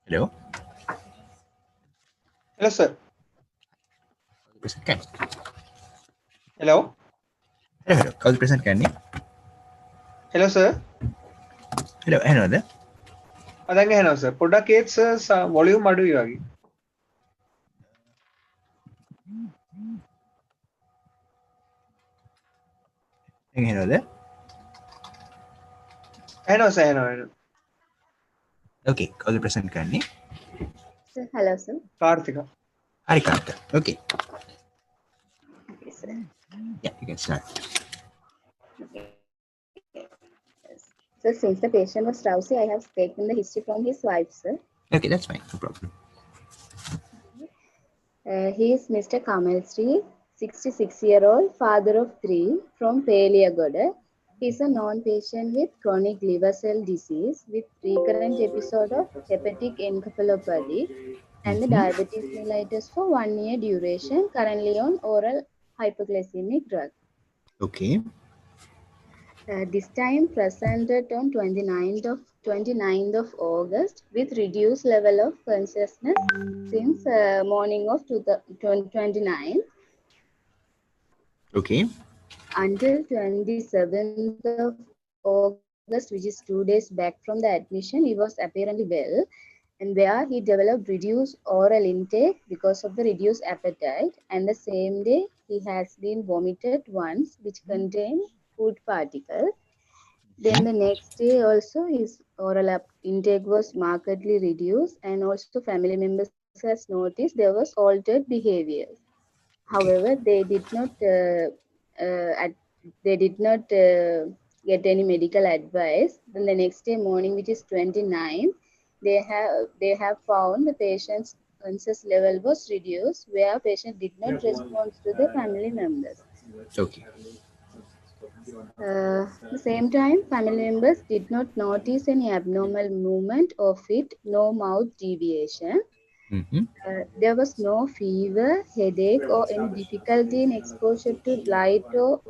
Hello? Hello, sir. Present can. Hello. Hello. Call present can. Hello, sir. Hello. Hello there. අදංග හෙනවා sir. පොඩ්ඩක් ඒත් sir volume අඩුයි වගේ. Hello there. හෙනවා සර් හෙනවා. Okay. Call present can. Sir, hello, sir. Karthika. Harikanta. Okay. Okay, sir. Yeah, you can start. Okay. Yes. So, since the patient was drowsy, I have taken the history from his wife, sir. Okay, that's fine. No problem. He is Mr. Kamal Sri, 66-year-old, father of 3, from Peliagoda. He is a non-patient with chronic liver cell disease with recurrent episode of hepatic encephalopathy and the diabetes mellitus for 1 year duration, currently on oral hypoglycemic drug. Okay. This time presented on 29th of August with reduced level of consciousness since morning of 29 Okay. until 27th of August, which is 2 days back from the admission. He was apparently well, and where he developed reduced oral intake because of the reduced appetite, and the same day he has been vomited once, which contained food particles. Then the next day also his oral intake was markedly reduced, and also family members has noticed there was altered behavior. However, they did not get any medical advice. Then the next day morning, which is 29, they have found the patient's conscious level was reduced, where patient did not respond to the family members. Okay. The same time, family members did not notice any abnormal movement of it, no mouth deviation. There was no fever, headache, or any difficulty in exposure to light or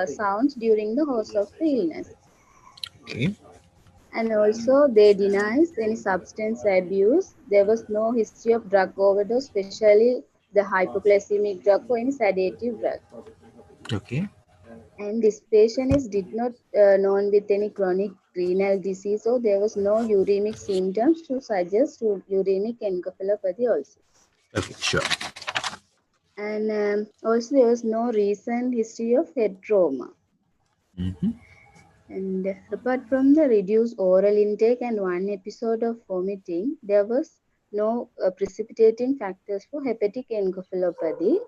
sounds during the course of the illness. Okay. And also, they denies any substance abuse. There was no history of drug overdose, especially the hypoglycemic drug or any sedative drug. Okay. And this patient did not known with any chronic renal disease, so there was no uremic symptoms to suggest to uremic encephalopathy also. Okay, sure. And also there was no recent history of head trauma. And apart from the reduced oral intake and one episode of vomiting, there was no precipitating factors for hepatic encephalopathy.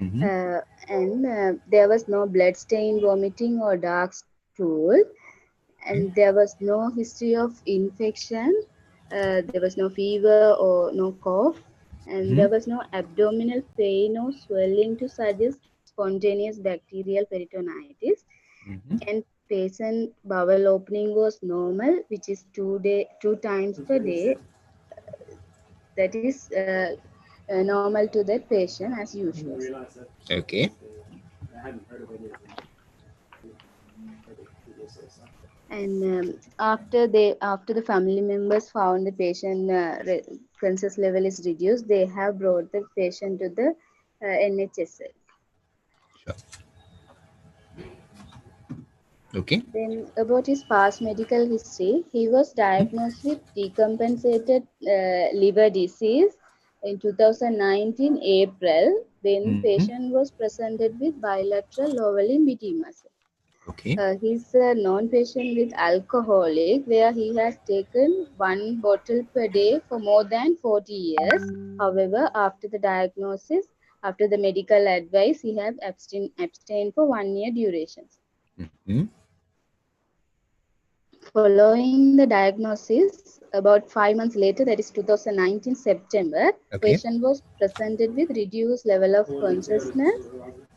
And there was no blood stain vomiting or dark stool, and there was no history of infection. There was no fever or no cough, and there was no abdominal pain or swelling to suggest spontaneous bacterial peritonitis. And patient bowel opening was normal, which is 2 times per day. That is normal to that patient as usual. Okay. And after the family members found the patient conscious level is reduced, they have brought the patient to the NHSL. Sure. Okay. Then about his past medical history, he was diagnosed with decompensated liver disease in 2019 April, when patient was presented with bilateral lower limb edema. Okay. He's a non-patient with alcoholic, where he has taken 1 bottle per day for more than 40 years. However, after the diagnosis, after the medical advice, he has abstained for 1 year durations. Following the diagnosis, about 5 months later, that is 2019 September, patient was presented with reduced level of consciousness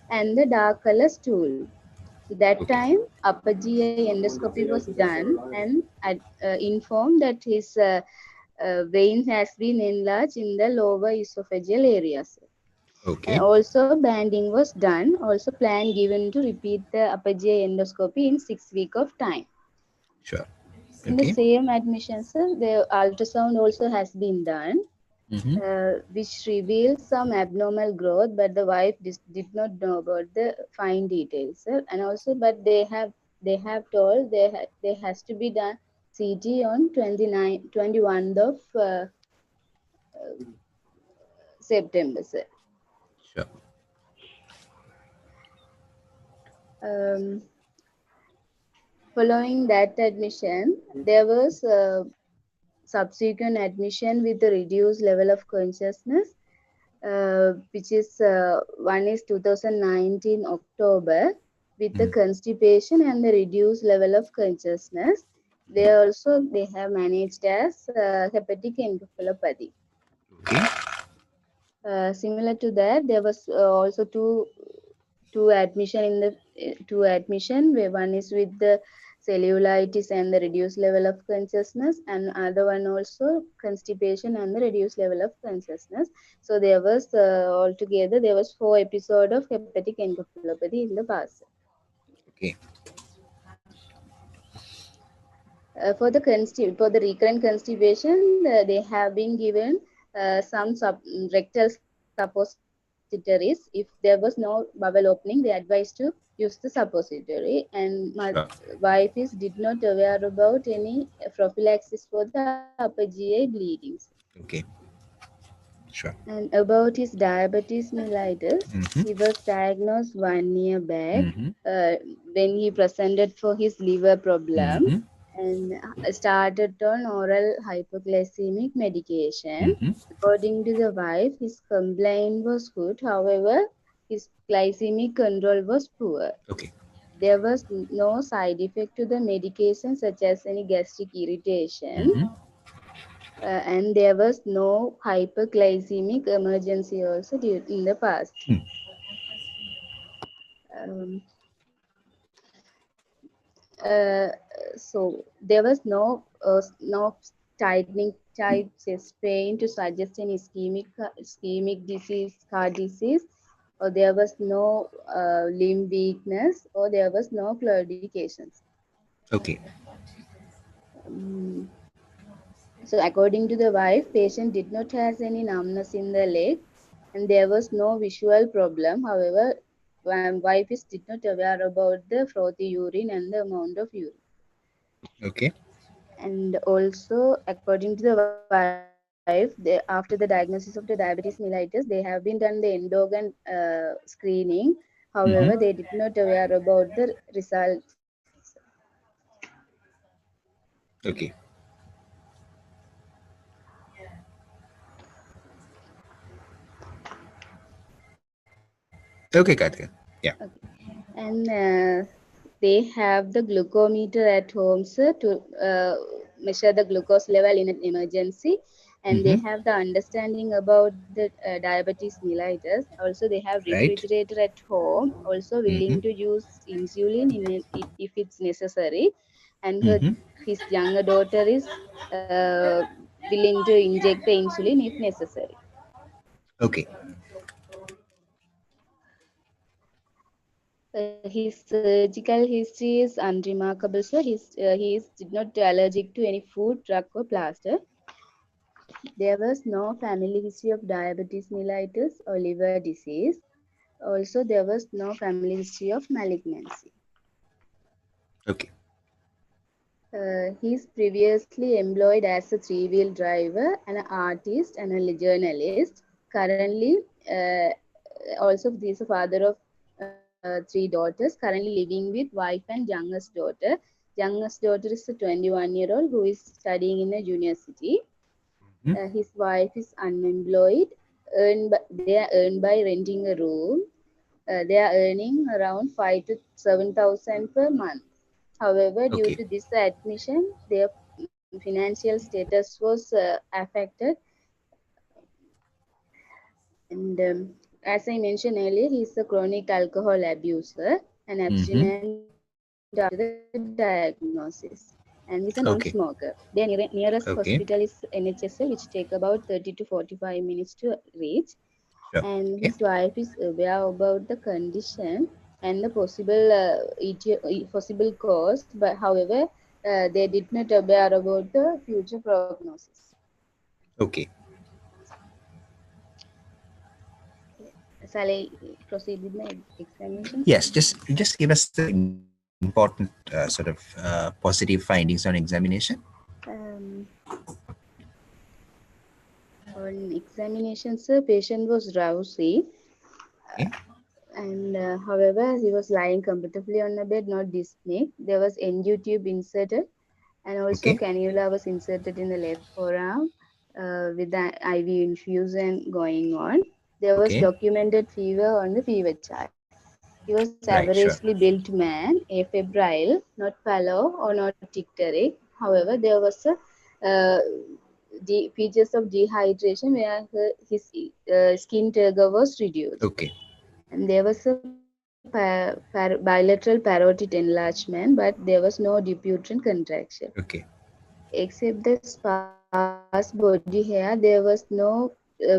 and the dark color stool. That time, upper GI endoscopy was done and informed that his vein has been enlarged in the lower esophageal areas. Okay. And also banding was done. Also plan given to repeat the upper GI endoscopy in 6 weeks of time. Sure. In the Okay. same admission, sir, the ultrasound also has been done, Mm-hmm. which reveals some abnormal growth, but the wife did not know about the fine details, sir. And also, but they have told there has to be done CT on 21st of September, sir. Sure. Um, Following that admission, there was subsequent admission with a reduced level of consciousness, which is one is 2019 October with the constipation and the reduced level of consciousness. They have managed as hepatic encephalopathy. Okay. Similar to that, there was also two admission in the two admission where one is with the cellulitis and the reduced level of consciousness, and other one also constipation and the reduced level of consciousness. So there was altogether there was 4 episodes of hepatic encephalopathy in the past. Okay. For the recurrent constipation, they have been given some rectal suppositories. If there was no bowel opening, they advised to use the suppository. And my Sure. wife is did not aware about any prophylaxis for the upper GI bleedings. Okay. Sure. And about his diabetes mellitus, Mm-hmm. he was diagnosed 1 year back Mm-hmm. uh, when he presented for his liver problem Mm-hmm. and started on oral hypoglycemic medication. Mm-hmm. According to the wife, his complaint was good. However, his glycemic control was poor. Okay. There was no side effect to the medication, such as any gastric irritation, Mm-hmm. and there was no hyperglycemic emergency also in the past. Hmm. Um, uh, so there was no tightening type chest pain to suggest an ischemic disease, heart disease, or there was no limb weakness, or there was no claudications. Okay. Um, So according to the wife, patient did not have any numbness in the leg and there was no visual problem. However, wife is did not aware about the frothy urine and the amount of urine. Okay. And also, according to the wife, after the diagnosis of the diabetes mellitus, they have been done the endogan screening. However, Mm-hmm. they did not aware about the results. Okay. Okay, Karthika. Yeah. Okay. And they have the glucometer at home, sir, to measure the glucose level in an emergency. And they Mm-hmm. have the understanding about the diabetes mellitus. Also, they have Right. refrigerator at home. Also, Mm-hmm. willing to use insulin if it's necessary. And Mm-hmm. his younger daughter is willing to inject the insulin if necessary. Okay. His surgical history is unremarkable, sir. He is did not allergic to any food, drug, or plaster. There was no family history of diabetes mellitus or liver disease. Also, there was no family history of malignancy. Okay. He's previously employed as a three-wheel driver, an artist, and a journalist. Currently, also he's a father of 3 daughters. Currently living with wife and youngest daughter. Youngest daughter is a 21-year-old who is studying in a university. Mm-hmm. His wife is unemployed. They are earned by renting a room. They are earning around 5 to 7,000 per month. However, due Okay. to this admission, their financial status was affected. And as I mentioned earlier, he is a chronic alcohol abuser and Mm-hmm. abstinent after the diagnosis. And he's a non-smoker. Their nearest hospital is Okay. NHSL, which take about 30 to 45 minutes to reach. Sure. And his Okay. wife is aware about the condition and the possible possible cause. But however, they did not aware about the future prognosis. Okay. Shall I proceed with my examination? Yes, just give us the important sort of positive findings on examination. Um, on examination, sir, patient was drowsy, Okay. and however, he was lying comfortably on the bed, not dyspneic. There was NU tube inserted, and also Okay. cannula was inserted in the left forearm with the IV infusion going on. There was Okay. documented fever on the fever chart. He was Right. Sure. averagely built man, afebrile, not pallor or not icteric. However, there was a features of dehydration where his skin turgor was reduced. Okay. And there was a bilateral parotid enlargement, but there was no Dupuytren contraction. Okay. Except the sparse body hair, there was no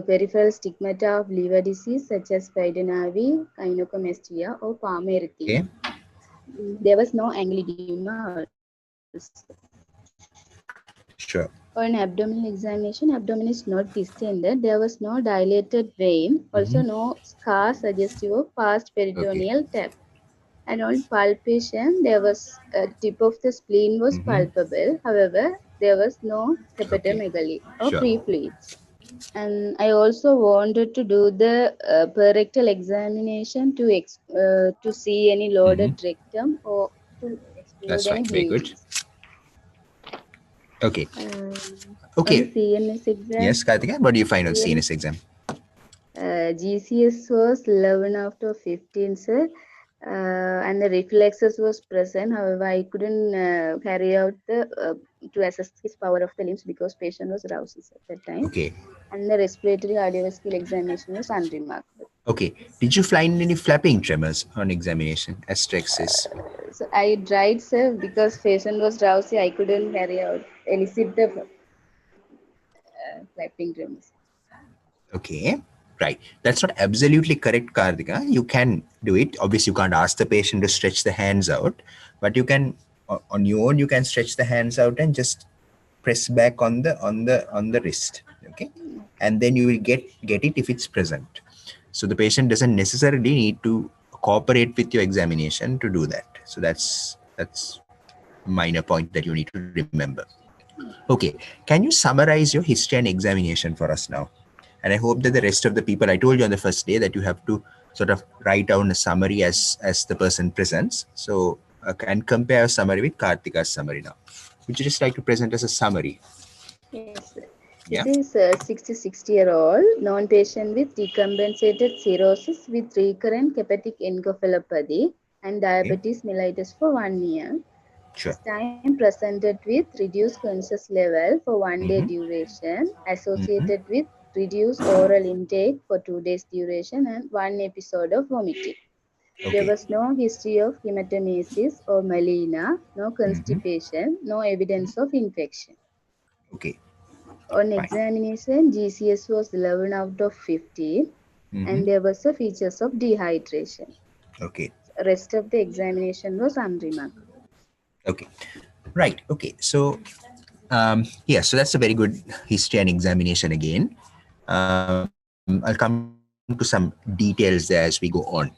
peripheral stigmata of liver disease such as Peyronievi, gynecomastia, or Palmer-Erythema. Okay. There was no angioedema also. Sure. On abdominal examination, abdomen is not distended. There was no dilated vein, also Mm-hmm. no scar suggestive of past Okay. peritoneal tap. And on palpation, there was a tip of the spleen was Mm-hmm. palpable. However, there was no Okay. hepatomegaly or Sure. free fluids. And I also wanted to do the perirectal examination to see any Mm-hmm. loaded rectum or to exclude That's any fine. Very good. bleedings. Okay. On the Okay. CNS exam, Yes, Karthika, what do you find on CNS CNS exam? GCS was 11 out of 15, sir. And the reflexes was present. However, I couldn't carry out the to assess his power of the limbs because patient was drowsy at that time. Okay. And the respiratory cardiovascular examination was unremarkable. Okay. Did you find any flapping tremors on examination? Asterixis. So I tried, sir, because patient was drowsy. I couldn't carry out elicit the flapping drums. Okay. Right. That's not absolutely correct, Karthika. You can do it. Obviously, you can't ask the patient to stretch the hands out, but you can on your own. You can stretch the hands out and just press back on the wrist. Okay, and then you will get it if it's present. So the patient doesn't necessarily need to cooperate with your examination to do that. So that's minor point that you need to remember. Okay, can you summarize your history and examination for us now? And I hope that the rest of the people, I told you on the first day that you have to sort of write down a summary as the person presents. So and compare a summary with Karthika's summary now. Would you just like to present as a summary? Yes, sir. Yeah. This is a 66-year-old non-patient with decompensated cirrhosis with recurrent hepatic encephalopathy and diabetes mellitus for 1 year. Sure. This time presented with reduced conscious level for 1 day Mm-hmm. duration Mm-hmm. associated with reduced oral intake for 2 days duration and 1 episode of vomiting. There Okay. was no history of hematemesis or melena, no Mm-hmm. constipation, no evidence of infection. Okay. On Fine. examination, GCS was 11 out of 15 Mm-hmm. and there was a features of dehydration. Okay. Rest of the examination was unremarkable. Okay. Right. Okay. So yeah, so that's a very good history and examination again. I'll come to some details there as we go on.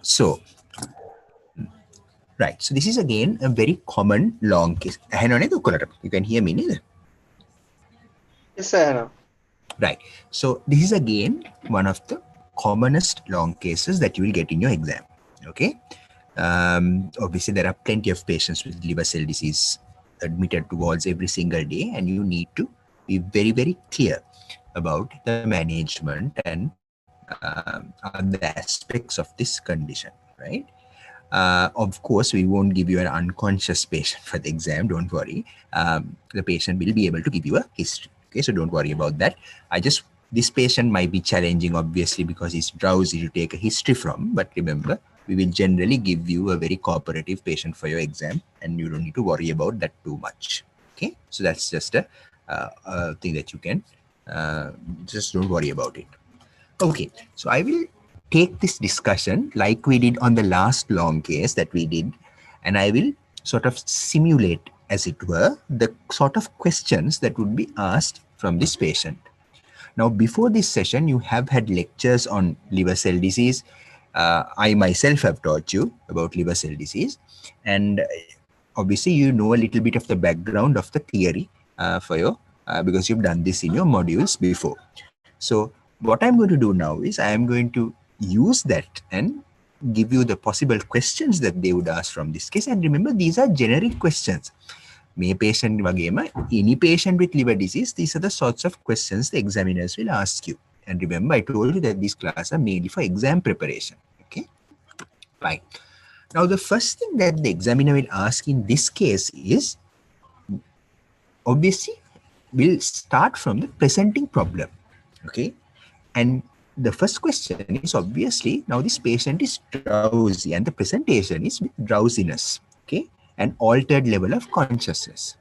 So right, so this is again a very common long case. You can hear me, neither. Yes, sir. Right. So this is again one of the commonest long cases that you will get in your exam. Okay. Obviously, there are plenty of patients with liver cell disease admitted to wards every single day, and you need to be very, very clear about the management and other aspects of this condition, right? Of course, we won't give you an unconscious patient for the exam. Don't worry. The patient will be able to give you a history. Okay, so don't worry about that. This patient might be challenging, obviously, because he's drowsy to take a history from. But remember, we will generally give you a very cooperative patient for your exam, and you don't need to worry about that too much. Okay, so that's just a thing that you can just don't worry about it. Okay, so I will take this discussion like we did on the last long case that we did, and I will sort of simulate, as it were, the sort of questions that would be asked from this patient. Now, before this session, you have had lectures on liver cell disease. I myself have taught you about liver cell disease, and obviously you know a little bit of the background of the theory because you've done this in your modules before. So what I'm going to do now is I am going to use that and give you the possible questions that they would ask from this case. And remember, these are generic questions. May patient wagema, any patient with liver disease, these are the sorts of questions the examiners will ask you. And remember, I told you that these classes are mainly for exam preparation. Okay, fine. Now, the first thing that the examiner will ask in this case is, obviously, we'll start from the presenting problem. Okay, and the first question is obviously, now this patient is drowsy and the presentation is with drowsiness, okay, an altered level of consciousness.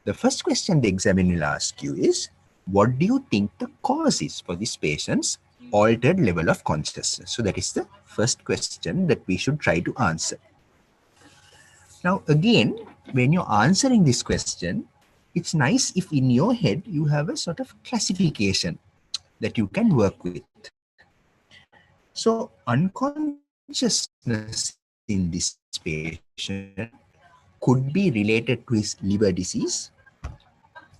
The first question the examiner will ask you is, what do you think the cause is for this patient's altered level of consciousness? So that is the first question that we should try to answer. Now, again, when you're answering this question, it's nice if in your head you have a sort of classification that you can work with. So unconsciousness in this patient could be related to his liver disease,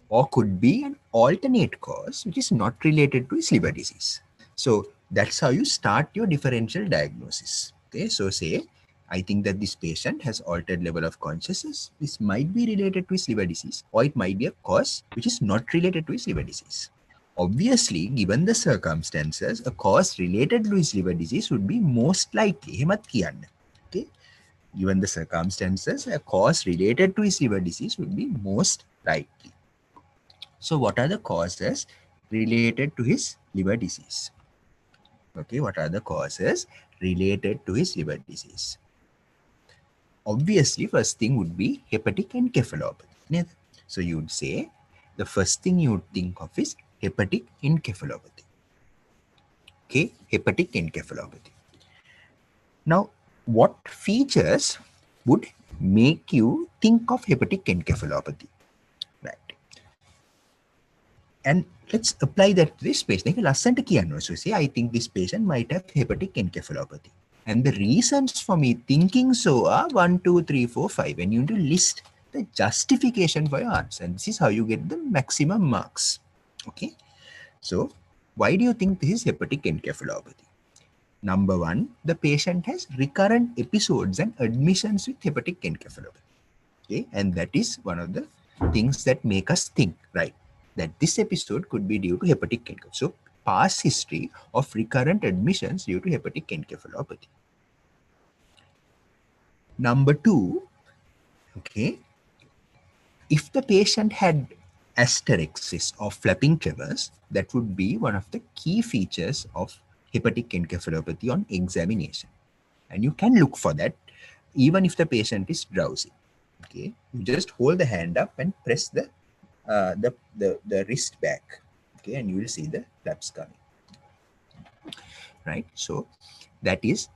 or could be an alternate cause which is not related to his liver disease. So that's how you start your differential diagnosis. Okay, so say, I think that this patient has altered level of consciousness. This might be related to his liver disease, or it might be a cause which is not related to his liver disease. Obviously, given the circumstances, a cause related to his liver disease would be most likely. Okay, given the circumstances, a cause related to his liver disease would be most likely. So what are the causes related to his liver disease? Okay, what are the causes related to his liver disease? Obviously, first thing would be hepatic encephalopathy. So you would say the first thing you would think of is hepatic encephalopathy. Okay, hepatic encephalopathy. Now, what features would make you think of hepatic encephalopathy? Right. And let's apply that to this patient. So say, I think this patient might have hepatic encephalopathy. And the reasons for me thinking so are 1, 2, 3, 4, 5. And you need to list the justification for your answer. And this is how you get the maximum marks. Okay. So why do you think this is hepatic encephalopathy? Number one, the patient has recurrent episodes and admissions with hepatic encephalopathy. Okay. And that is one of the things that make us think, right, that this episode could be due to hepatic encephalopathy. So past history of recurrent admissions due to hepatic encephalopathy. Number two, okay, if the patient had asterexis or flapping tremors, that would be one of the key features of hepatic encephalopathy on examination. And you can look for that even if the patient is drowsy. Okay, you just hold the hand up and press the wrist back. Okay, and you will see the flaps coming. Right, so that is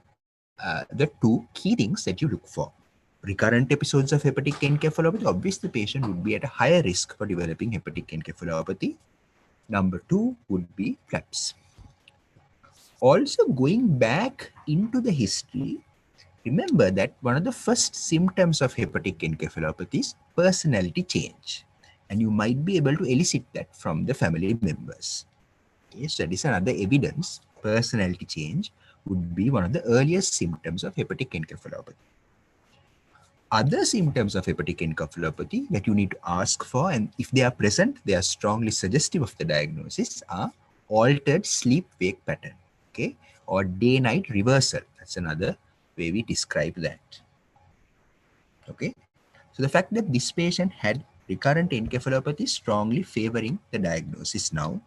the two key things that you look for. Recurrent episodes of hepatic encephalopathy, obviously the patient would be at a higher risk for developing hepatic encephalopathy. Number two would be flaps. Also, going back into the history, remember that one of the first symptoms of hepatic encephalopathy is personality change. And you might be able to elicit that from the family members. Okay, so that is another evidence. Personality change would be one of the earliest symptoms of hepatic encephalopathy. Other symptoms of hepatic encephalopathy that you need to ask for, and if they are present, they are strongly suggestive of the diagnosis, are altered sleep-wake pattern, okay, or day-night reversal. That's another way we describe that. Okay, so the fact that this patient had recurrent encephalopathy strongly favoring the diagnosis now.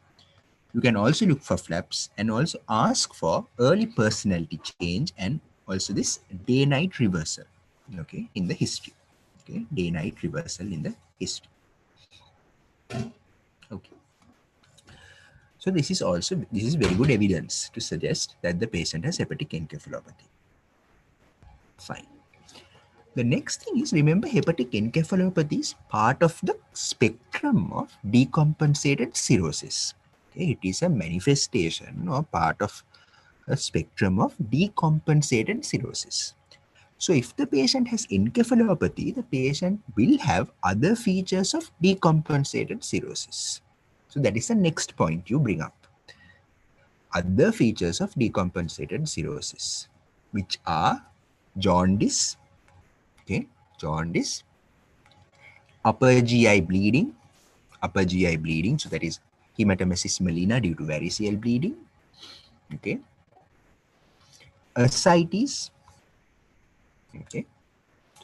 You can also look for flaps and also ask for early personality change and also this day-night reversal, okay, in the history. Okay, day-night reversal in the history. Okay. So this is very good evidence to suggest that the patient has hepatic encephalopathy. Fine. The next thing is, remember, hepatic encephalopathy is part of the spectrum of decompensated cirrhosis. Okay, it is a manifestation or part of a spectrum of decompensated cirrhosis. So if the patient has encephalopathy, the patient will have other features of decompensated cirrhosis. So that is the next point you bring up. Other features of decompensated cirrhosis, which are jaundice, okay, jaundice, upper GI bleeding, so that is hematemesis melina due to variceal bleeding, okay, ascites, okay.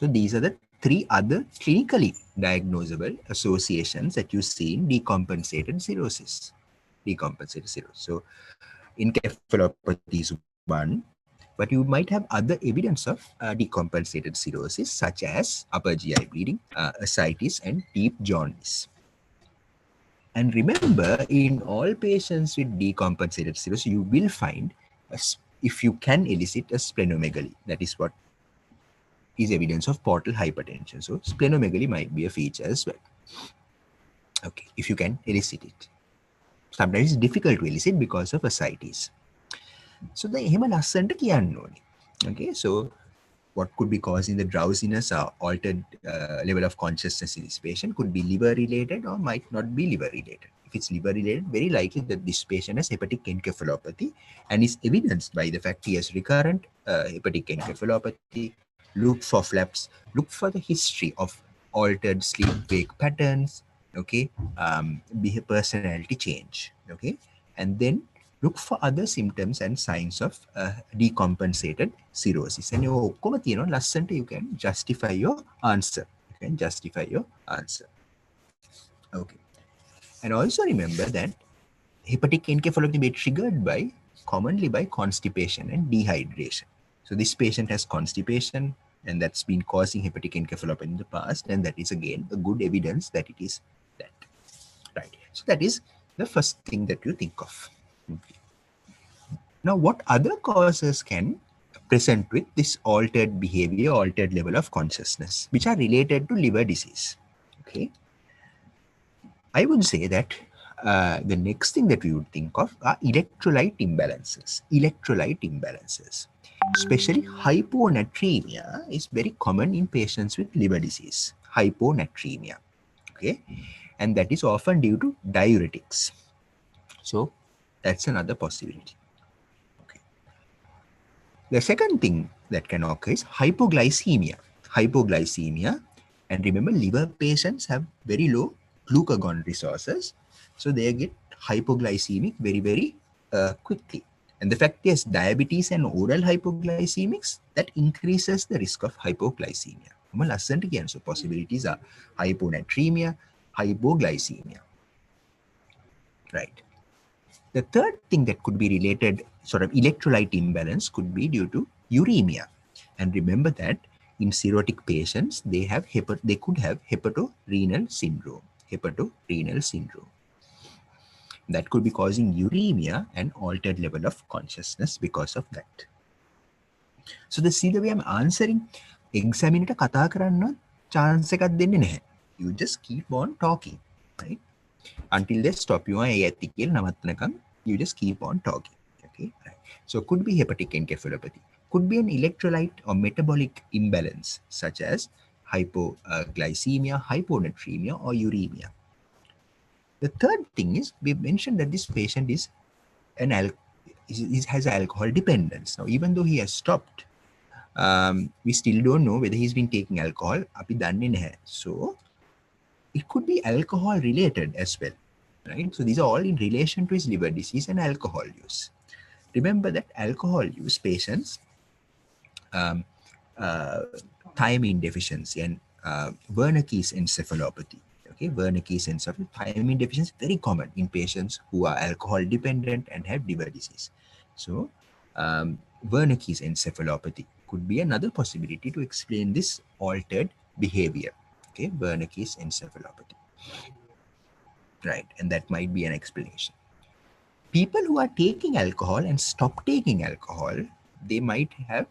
So these are the three other clinically diagnosable associations that you see in decompensated cirrhosis. So encephalopathy is one, but you might have other evidence of decompensated cirrhosis such as upper GI bleeding, ascites, and deep jaundice. And remember, in all patients with decompensated cirrhosis, you will find, if you can elicit a splenomegaly, that is what is evidence of portal hypertension. So splenomegaly might be a feature as well. Okay, if you can elicit it. Sometimes it's difficult to elicit because of ascites. So the එහෙම ලස්සනට කියන්න ඕනේ. Okay, so what could be causing the drowsiness or altered level of consciousness in this patient could be liver related or might not be liver related. If it's liver related, very likely that this patient has hepatic encephalopathy and is evidenced by the fact he has recurrent hepatic encephalopathy. Look for flaps, look for the history of altered sleep-wake patterns, okay, personality change, okay, and then look for other symptoms and signs of decompensated cirrhosis. And you can justify your answer. You can justify your answer. Okay. And also remember that hepatic encephalopathy may be triggered by commonly by constipation and dehydration. So this patient has constipation and that's been causing hepatic encephalopathy in the past, and that is again a good evidence that it is that. Right. So that is the first thing that you think of. Okay. Now, what other causes can present with this altered behavior, altered level of consciousness, which are related to liver disease? Okay. I would say that the next thing that we would think of are electrolyte imbalances. Electrolyte imbalances. Especially hyponatremia is very common in patients with liver disease. Hyponatremia. Okay. And that is often due to diuretics. So that's another possibility. Okay. The second thing that can occur is hypoglycemia. Hypoglycemia. And remember, liver patients have very low glucagon resources. So they get hypoglycemic very, very quickly. And the fact is, diabetes and oral hypoglycemics, that increases the risk of hypoglycemia. So possibilities are hyponatremia, hypoglycemia. Right. The third thing that could be related, sort of electrolyte imbalance, could be due to uremia. And remember that in cirrhotic patients, they could have hepatorenal syndrome. Hepatorenal syndrome. That could be causing uremia and altered level of consciousness because of that. So see the way I'm answering, examine එක කතා කරන්න chance එකක් දෙන්නේ නැහැ. You just keep on talking, right? Until they stop you, you just keep on talking. Okay, right. So could be hepatic encephalopathy, could be an electrolyte or metabolic imbalance such as hypoglycemia, hyponatremia, or uremia. The third thing is, we mentioned that this patient is has alcohol dependence. Now, even though he has stopped, we still don't know whether he's been taking alcohol. So it could be alcohol related as well, right? So these are all in relation to his liver disease and alcohol use. Remember that alcohol use patients, thiamine deficiency and Wernicke's encephalopathy. Okay, Wernicke's encephalopathy, thiamine deficiency, very common in patients who are alcohol dependent and have liver disease. So Wernicke's encephalopathy could be another possibility to explain this altered behavior. Okay, Wernicke's encephalopathy. Right, and that might be an explanation. People who are taking alcohol and stop taking alcohol, they might have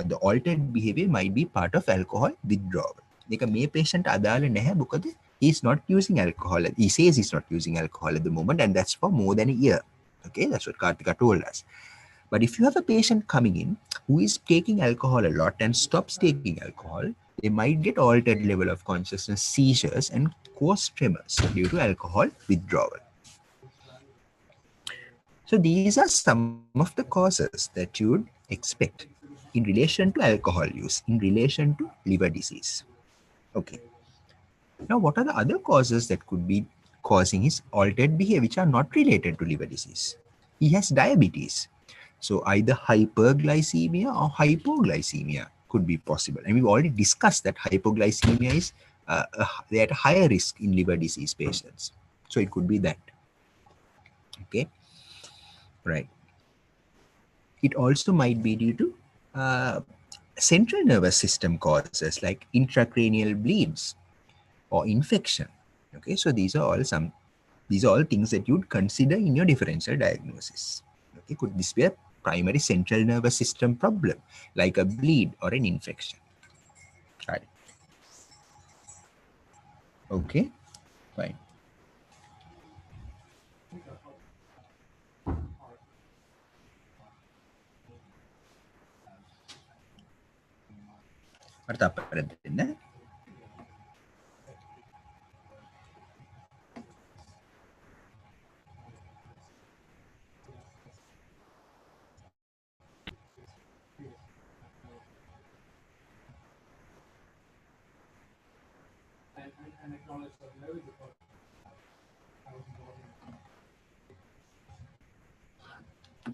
the altered behavior might be part of alcohol withdrawal. Like a may patient adala naha because he's not using alcohol. He says he's not using alcohol at the moment, and that's for more than a year. Okay, that's what Karthika told us. But if you have a patient coming in who is taking alcohol a lot and stops taking alcohol, they might get altered level of consciousness, seizures, and cause tremors due to alcohol withdrawal. So these are some of the causes that you would expect in relation to alcohol use, in relation to liver disease. Okay. Now, what are the other causes that could be causing his altered behavior which are not related to liver disease? He has diabetes. So either hyperglycemia or hypoglycemia could be possible. And we've already discussed that hypoglycemia is they're at a higher risk in liver disease patients. So it could be that. Okay. Right. It also might be due to central nervous system causes like intracranial bleeds or infection. Okay, so these are all things that you'd consider in your differential diagnosis. Okay, could this be a primary central nervous system problem like a bleed or an infection? Right. Okay, fine.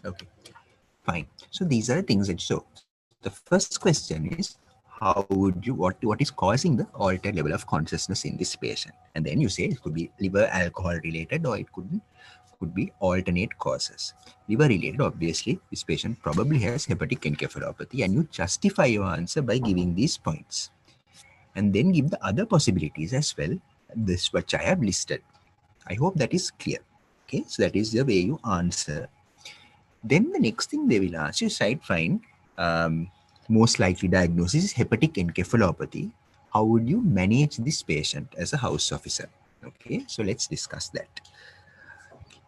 Okay, fine. So these are the things that show. The first question is, how would you, what is causing the altered level of consciousness in this patient? And then you say it could be liver alcohol related, or it could be alternate causes. Liver related, obviously, this patient probably has hepatic encephalopathy, and you justify your answer by giving these points. And then give the other possibilities as well, this which I have listed. I hope that is clear. Okay, so that is the way you answer. Then the next thing they will ask you is, right, fine, most likely diagnosis is hepatic encephalopathy. How would you manage this patient as a house officer? Okay, so let's discuss that.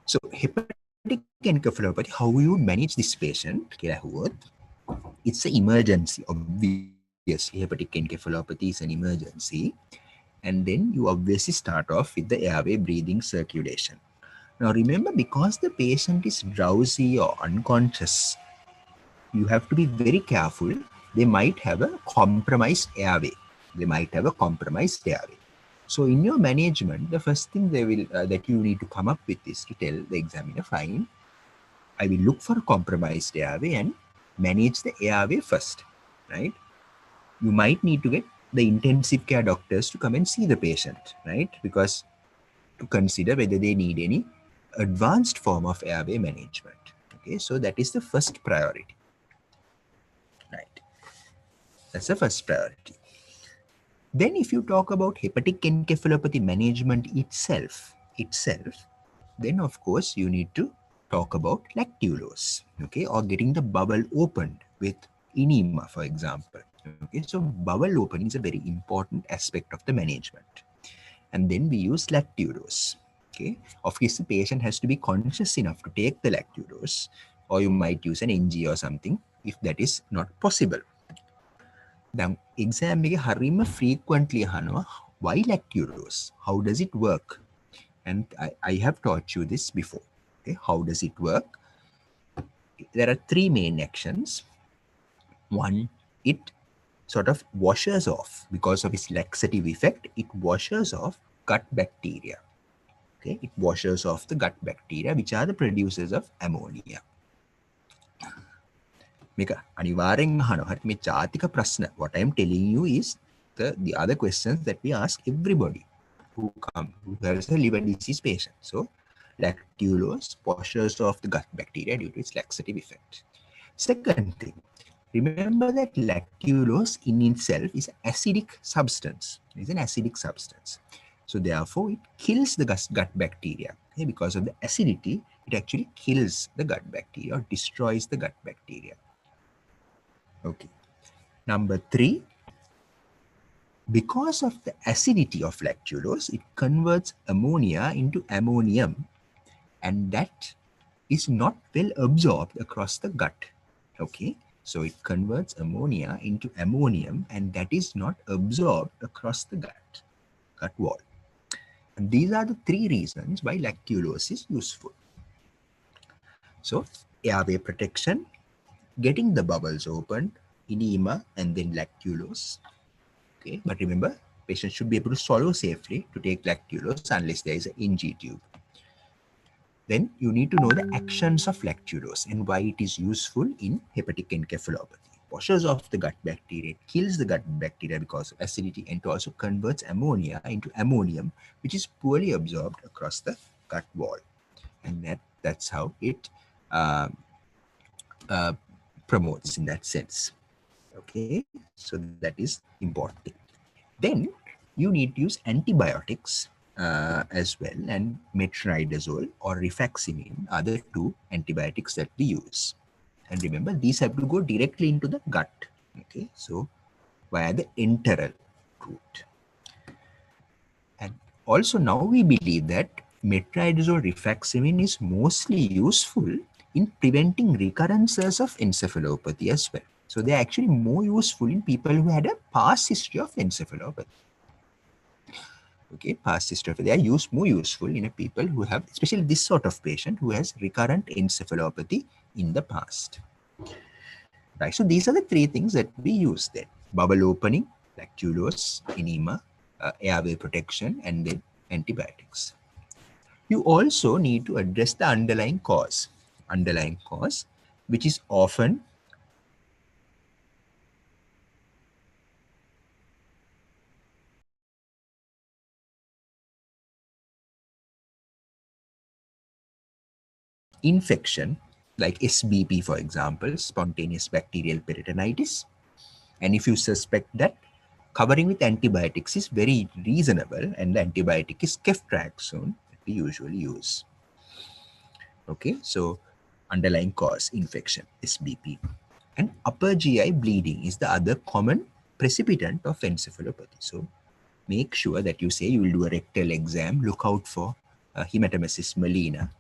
So hepatic encephalopathy, how you manage this patient? It's an emergency, obviously. Hepatic encephalopathy is an emergency. And then you obviously start off with the airway breathing circulation. Now remember, because the patient is drowsy or unconscious, you have to be very careful. They might have a compromised airway. So in your management, the first thing they will that you need to come up with is to tell the examiner, fine, I will look for a compromised airway and manage the airway first, right? You might need to get the intensive care doctors to come and see the patient, right? Because to consider whether they need any advanced form of airway management. Okay, so that is the first priority. Right. That's the first priority. Then if you talk about hepatic encephalopathy management itself, then of course you need to talk about lactulose, okay, or getting the bowel opened with enema, for example. Okay, so bowel opening is a very important aspect of the management. And then we use lactulose. Okay, of course the patient has to be conscious enough to take the lactulose, or you might use an NG or something if that is not possible. Then exam එක හරිම frequently අහනවා, why lactulose? How does it work? And I have taught you this before. Okay, how does it work? There are three main actions. One, it sort of washes off, because of its laxative effect, it washes off gut bacteria. Okay, it washes off the gut bacteria, which are the producers of ammonia. What I'm telling you is the other questions that we ask everybody who has a liver disease patient. So lactulose washes off the gut bacteria due to its laxative effect. Second thing, remember that lactulose in itself is an acidic substance. It's an acidic substance. So therefore, it kills the gut bacteria. Okay? Because of the acidity, it actually kills the gut bacteria or destroys the gut bacteria. Okay. Number 3, because of the acidity of lactulose, it converts ammonia into ammonium, and that is not well absorbed across the gut. Okay, so it converts ammonia into ammonium, and that is not absorbed across the gut wall. And these are the 3 reasons why lactulose is useful. So airway protection, getting the bubbles opened, edema, and then lactulose. Okay, but remember, patients should be able to swallow safely to take lactulose unless there is an NG tube. Then you need to know the actions of lactulose and why it is useful in hepatic encephalopathy. Washes off the gut bacteria, kills the gut bacteria because of acidity, and also converts ammonia into ammonium, which is poorly absorbed across the gut wall. And that's how it promotes in that sense. Okay, so that is important. Then you need to use antibiotics as well, and metronidazole or rifaximin are the 2 antibiotics that we use. And remember, these have to go directly into the gut. Okay, so via the enteral route. And also now we believe that metronidazole rifaximin is mostly useful in preventing recurrences of encephalopathy as well. So they're actually more useful in people who had a past history of encephalopathy. Okay, past history, they are more useful in a people who have, especially this sort of patient who has recurrent encephalopathy in the past. Right, so these are the 3 things that we use there: bubble opening, lactulose, enema, airway protection, and then antibiotics. You also need to address the underlying cause, which is often infection, like SBP, for example, spontaneous bacterial peritonitis. And if you suspect that, covering with antibiotics is very reasonable, and the antibiotic is ceftriaxone that we usually use. Okay, so underlying cause, infection, SBP. And upper GI bleeding is the other common precipitant of encephalopathy. So make sure that you say you will do a rectal exam, look out for hematomesis melina,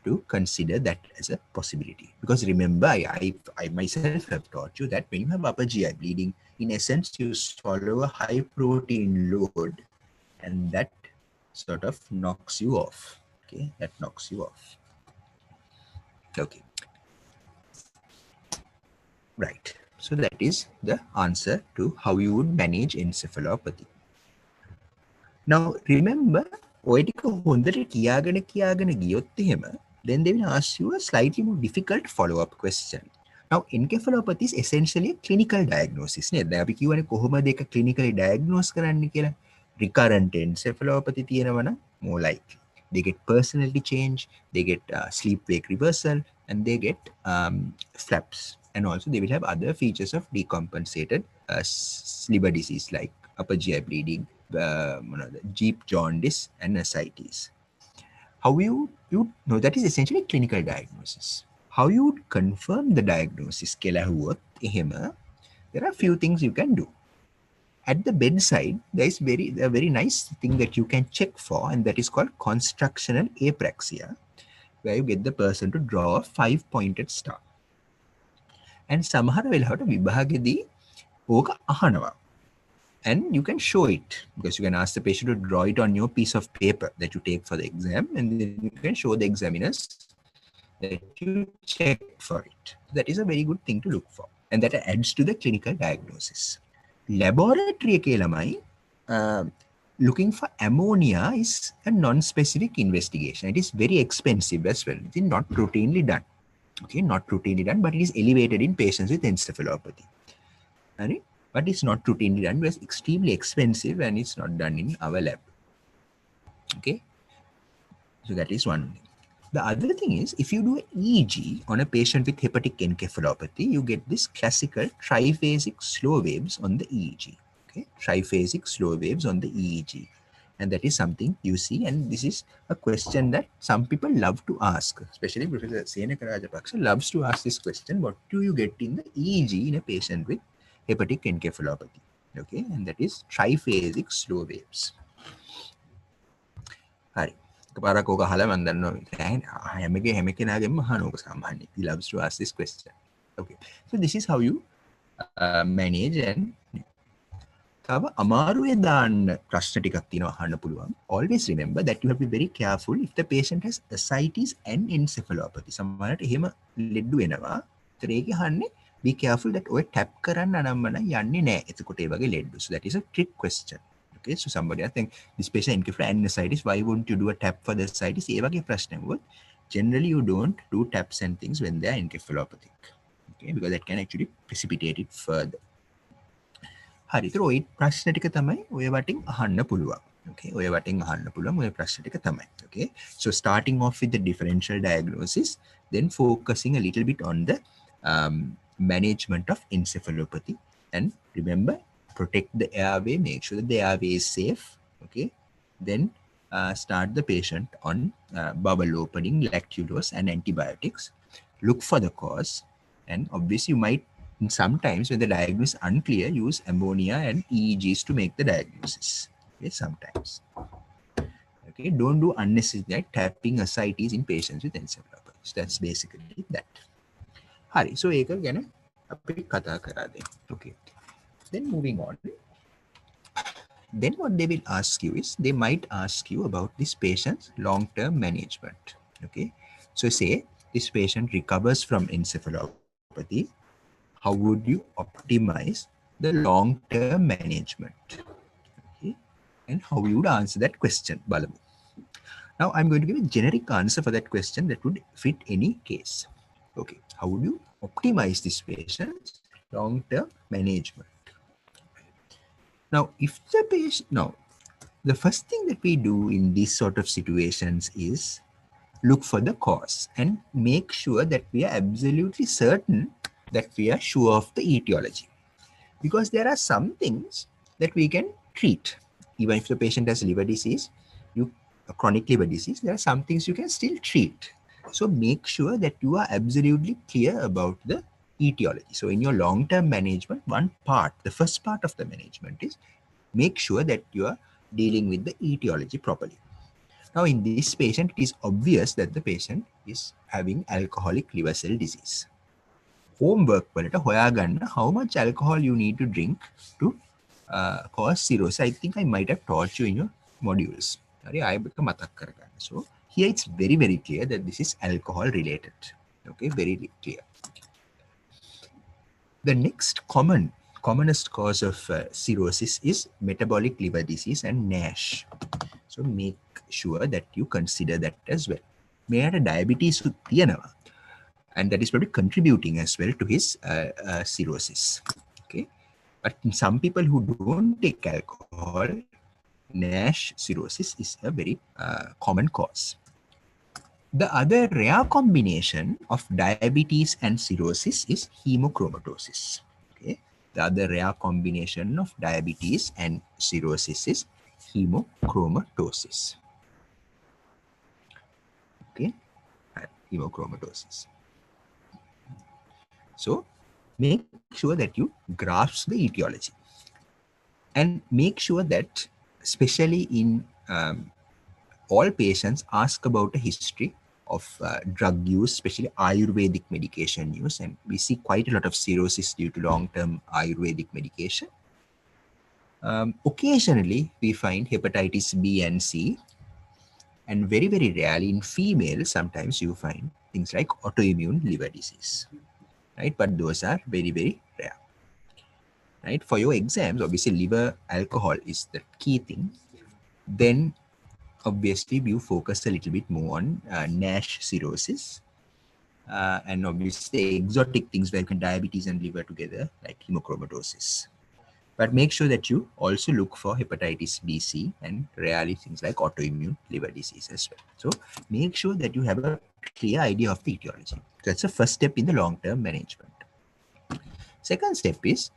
to consider that as a possibility. Because remember, I myself have taught you that when you have upper GI bleeding, in essence, you swallow a high protein load, and that sort of knocks you off. Okay, that knocks you off. Okay. Right. So that is the answer to how you would manage encephalopathy. Now remember, ඔය ටික හොඳට කියාගෙන ගියොත් එහෙම, then they will ask you a slightly more difficult follow-up question. Now encephalopathy is essentially a clinical diagnosis. නේද? අපි කියවනේ කොහොමද ඒක clinically diagnose කරන්න කියලා. Recurrent encephalopathy තියෙනවා නම් more likely. They get personality change, they get sleep-wake reversal, and they get flaps. And also they will have other features of decompensated liver disease like upper GI bleeding, deep jaundice, and ascites. How you know, that is essentially clinical diagnosis. How you would confirm the diagnosis, there are a few things you can do. At the bedside, there is a very nice thing that you can check for, and that is called constructional apraxia, where you get the person to draw a 5-pointed star. And සමහර වෙලාවට විභාගෙදී ඕක අහනවා. And you can show it, because you can ask the patient to draw it on your piece of paper that you take for the exam, and then you can show the examiners that you check for it. That is a very good thing to look for, and that adds to the clinical diagnosis. Laboratory lamai, looking for ammonia is a non-specific investigation. It is very expensive as well. It is not routinely done. Okay, not routinely done, but it is elevated in patients with encephalopathy. Right? But it's not routinely done because it's extremely expensive, and it's not done in our lab. Okay, so that is one thing. The other thing is, if you do an EEG on a patient with hepatic encephalopathy, you get this classical triphasic slow waves on the EEG. Okay, triphasic slow waves on the EEG. And that is something you see, and this is a question that some people love to ask, especially Professor Senaka Rajapaksa loves to ask this question: what do you get in the EEG in a patient with hepatic encephalopathy. Okay, and that is triphasic slow waves. Hari. Keparako kahala mandanno හැම කෙනාගේම අහනෝක සාමාන්‍ය. He loves to ask this question. Okay, so this is how you manage and තව අමාරුවේ දාන්න ප්‍රශ්න ටිකක් තියෙනවා අහන්න පුළුවන්. Always remember that you have to be very careful if the patient has ascites and encephalopathy. සමහරට එහෙම ලෙඩ වෙනවා. ඒතර ඒක අහන්නේ be careful that ඔය tap කරන්න අනම්මන යන්නේ නැහැ. එතකොට ඒ වගේ ලෙඩ. So that is a trick question. Okay, so somebody I think this patient encephalopathy and ascites, why wouldn't you do a tap for the ascites? ඒ වගේ ප්‍රශ්න වුත් generally you don't do taps and things when they are encephalopathic. Okay, because that can actually precipitate it further. හරි. ඒතර ඔය ප්‍රශ්න ටික තමයි ඔය වටින් අහන්න පුළුවන්. Okay, ඔය වටින් අහන්න පුළුවන් ඔය ප්‍රශ්න ටික තමයි. Okay, so starting off with the differential diagnosis, then focusing a little bit on the management of encephalopathy, and remember, protect the airway, make sure that the airway is safe. Okay, then start the patient on bowel opening, lactulose and antibiotics. Look for the cause, and obviously you might sometimes when the diagnosis is unclear, use ammonia and EEGs to make the diagnosis. Okay, sometimes. Okay, don't do unnecessary like tapping ascites in patients with encephalopathy. That's basically that. Hari, so ඒක ගැන අපි කතා කරා දැන්. Okay, then moving on. Then what they will ask you is, they might ask you about this patient's long-term management. Okay, so say this patient recovers from encephalopathy. How would you optimize the long-term management? Okay, and how you would answer that question, Balamu. Now I'm going to give a generic answer for that question that would fit any case. Okay, how would you optimize this patient's long-term management? Now, if the patient, now, the first thing that we do in these sort of situations is look for the cause and make sure that we are absolutely certain that we are sure of the etiology. Because there are some things that we can treat. Even if the patient has liver disease, chronic liver disease, there are some things you can still treat. So make sure that you are absolutely clear about the etiology. So in your long-term management, the first part of the management is make sure that you are dealing with the etiology properly. Now in this patient, it is obvious that the patient is having alcoholic liver cell disease. Homework වලට හොයාගන්න how much alcohol you need to drink to cause cirrhosis. I think I might have taught you in your modules. හරි ආයෙත් මතක් කරගන්න. So here it's very, very clear that this is alcohol related. Okay, very clear. The next commonest cause of cirrhosis is metabolic liver disease and NASH. So make sure that you consider that as well. මෙයාට diabetes තියෙනවා. And that is probably contributing as well to his cirrhosis. Okay, but in some people who don't take alcohol, NASH cirrhosis is a very common cause. The other rare combination of diabetes and cirrhosis is hemochromatosis. Okay, the other rare combination of diabetes and cirrhosis is hemochromatosis. Okay, hemochromatosis. So make sure that you grasp the etiology and make sure that especially in all patients ask about a history of drug use, especially Ayurvedic medication use, and we see quite a lot of cirrhosis due to long-term Ayurvedic medication. Occasionally we find hepatitis B and C, and very, very rarely in females sometimes you find things like autoimmune liver disease. Right, but those are very, very rare. Right, for your exams, obviously liver alcohol is the key thing. Then obviously you focus a little bit more on NASH cirrhosis, and obviously exotic things like diabetes and liver together, like hemochromatosis. But make sure that you also look for hepatitis B, C, and rarely things like autoimmune liver disease as well. So make sure that you have a clear idea of the etiology. That's the first step in the long-term management. Second step is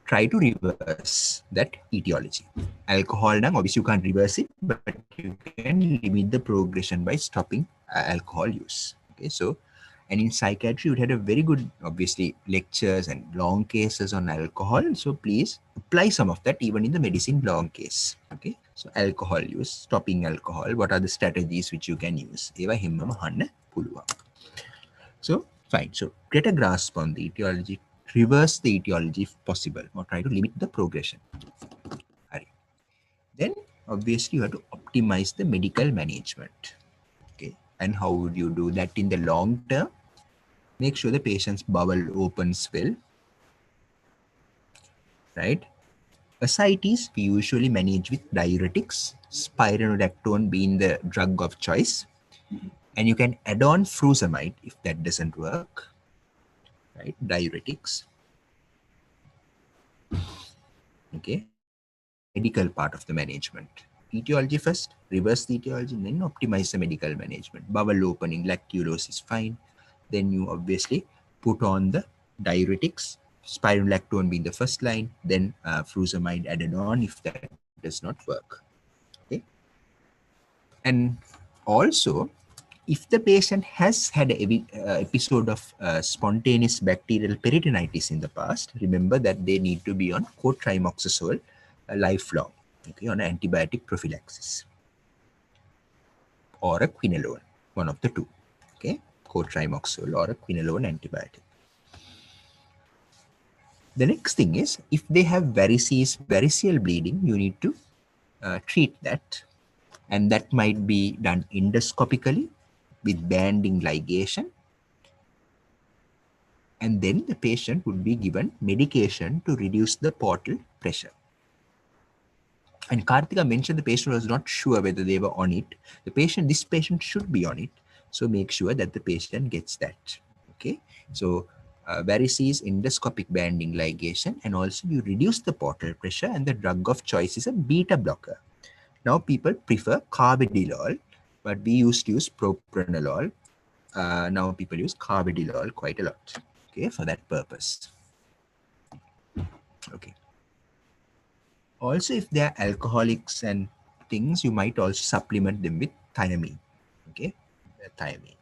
try to reverse that etiology. Alcohol, now obviously you can't reverse it, but you can limit the progression by stopping alcohol use. Okay, so And in psychiatry, you had a very good, obviously, lectures and long cases on alcohol. So please apply some of that even in the medicine long case. Okay. So alcohol use, stopping alcohol. What are the strategies which you can use? ඒවා හිම්මම අහන්න පුළුවන්. So fine. So get a grasp on the etiology, reverse the etiology if possible, or try to limit the progression. Right. Then obviously you have to optimize the medical management. Okay. And how would you do that in the long term? Make sure the patient's bowel opens well, right? Ascites we usually manage with diuretics, spironolactone being the drug of choice, and you can add on furosemide if that doesn't work, right? Diuretics. Okay, medical part of the management. Etiology first, reverse the etiology, then optimize the medical management. Bowel opening, lactulose fine. Then you obviously put on the diuretics, spironolactone being the first line, then furosemide added on if that does not work. Okay. And also, if the patient has had an episode of spontaneous bacterial peritonitis in the past, remember that they need to be on cotrimoxazole lifelong, okay, on antibiotic prophylaxis, or a quinolone, one of the two, okay, cotrimoxazole or a quinolone antibiotic. The next thing is, if they have varices, variceal bleeding, you need to treat that, and that might be done endoscopically with banding ligation, and then the patient would be given medication to reduce the portal pressure. And Karthika mentioned the patient was not sure whether they were on it. This patient should be on it. So make sure that the patient gets that. Okay. So varices, endoscopic banding ligation, and also you reduce the portal pressure, and the drug of choice is a beta blocker. Now people prefer carvedilol, but we used to use propranolol. Now people use carvedilol quite a lot, okay, for that purpose. Okay. Also, if they are alcoholics and things, you might also supplement them with thiamine. Okay, thiamine.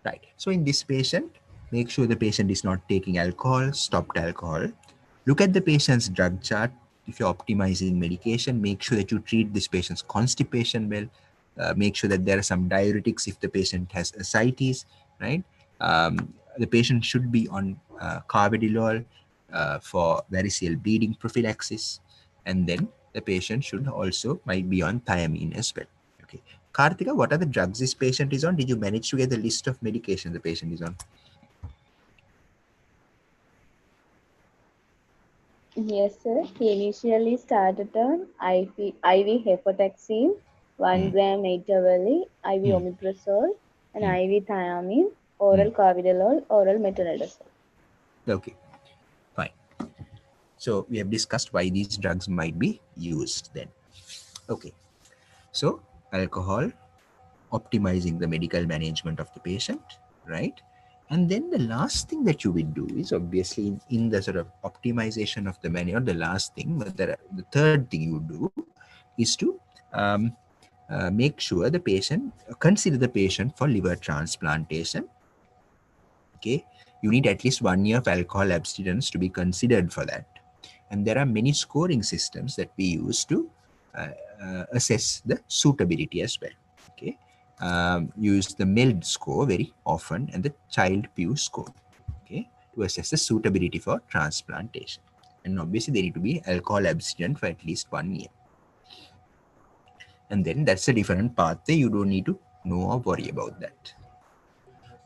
Right. So in this patient, make sure the patient is not taking alcohol, stopped alcohol. Look at the patient's drug chart. If you're optimizing medication, make sure that you treat this patient's constipation well. Make sure that there are some diuretics if the patient has ascites, right? The patient should be on carvedilol for variceal bleeding prophylaxis, and then the patient should also might be on thiamine as well. Okay. Karthika, what are the drugs this patient is on? Did you manage to get the list of medication the patient is on? Yes, sir. He initially started on IV hepatoxine, 1 gram 8-hourly, IV omeprazole, and IV thiamine, oral carvedilol, oral metronidazole. Okay, fine. So we have discussed why these drugs might be used then. Okay, so alcohol, optimizing the medical management of the patient, right? And then the last thing that you will do is obviously in the sort of optimization of the menu, the last thing, but the third thing you do is to make sure the patient, consider the patient for liver transplantation. Okay, you need at least 1 year of alcohol abstinence to be considered for that. And there are many scoring systems that we use to assess the suitability as well. Okay, use the MELD score very often and the Child Pew score, okay, to assess the suitability for transplantation. And obviously they need to be alcohol abstinent for at least 1 year. And then that's a different pathway. You don't need to know or worry about that.